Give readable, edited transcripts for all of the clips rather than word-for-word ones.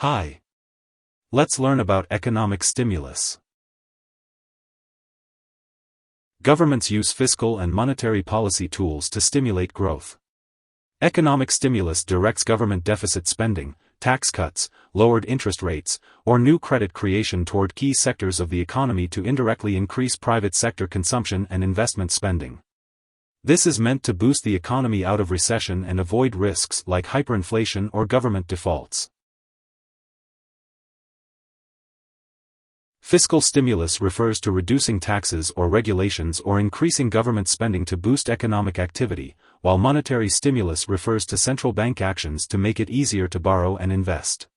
Hi. Let's learn about economic stimulus. Governments use fiscal and monetary policy tools to stimulate growth. Economic stimulus directs government deficit spending, tax cuts, lowered interest rates, or new credit creation toward key sectors of the economy to indirectly increase private sector consumption and investment spending. This is meant to boost the economy out of recession and avoid risks like hyperinflation or government defaults. Fiscal stimulus refers to reducing taxes or regulations or increasing government spending to boost economic activity, while monetary stimulus refers to central bank actions to make it easier to borrow and invest.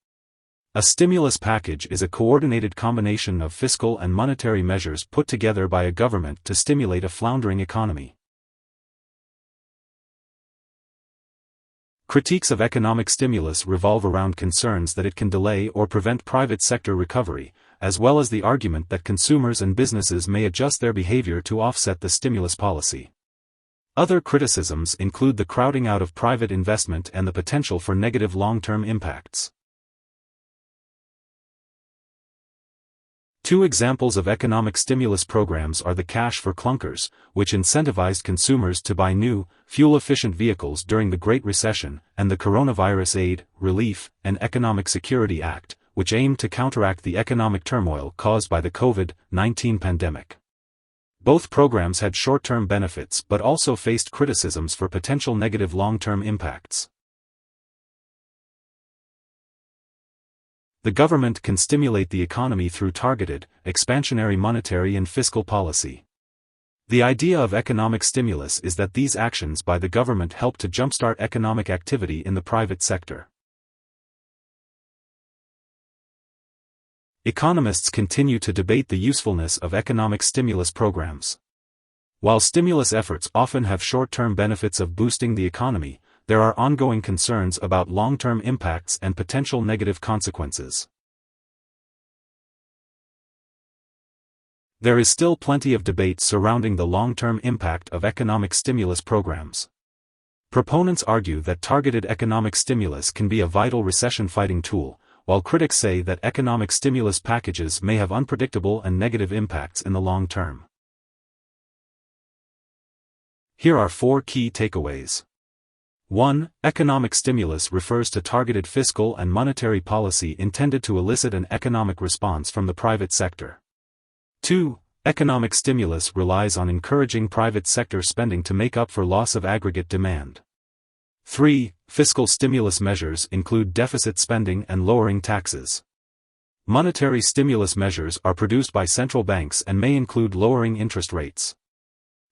A stimulus package is a coordinated combination of fiscal and monetary measures put together by a government to stimulate a floundering economy. Critiques of economic stimulus revolve around concerns that it can delay or prevent private sector recovery, as well as the argument that consumers and businesses may adjust their behavior to offset the stimulus policy. Other criticisms include the crowding out of private investment and the potential for negative long-term impacts. Two examples of economic stimulus programs are the Cash for Clunkers, which incentivized consumers to buy new, fuel-efficient vehicles during the Great Recession, and the Coronavirus Aid, Relief, and Economic Security Act, which aimed to counteract the economic turmoil caused by the COVID-19 pandemic. Both programs had short-term benefits but also faced criticisms for potential negative long-term impacts. The government can stimulate the economy through targeted, expansionary monetary and fiscal policy. The idea of economic stimulus is that these actions by the government help to jumpstart economic activity in the private sector. Economists continue to debate the usefulness of economic stimulus programs. While stimulus efforts often have short-term benefits of boosting the economy, there are ongoing concerns about long-term impacts and potential negative consequences. There is still plenty of debate surrounding the long-term impact of economic stimulus programs. Proponents argue that targeted economic stimulus can be a vital recession-fighting tool, while critics say that economic stimulus packages may have unpredictable and negative impacts in the long term. Here are 4 key takeaways. 1. Economic stimulus refers to targeted fiscal and monetary policy intended to elicit an economic response from the private sector. 2. Economic stimulus relies on encouraging private sector spending to make up for loss of aggregate demand. 3. Fiscal stimulus measures include deficit spending and lowering taxes. Monetary stimulus measures are produced by central banks and may include lowering interest rates.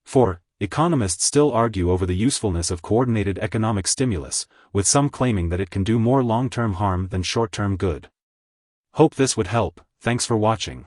4. Economists still argue over the usefulness of coordinated economic stimulus, with some claiming that it can do more long-term harm than short-term good. Hope this would help. Thanks for watching.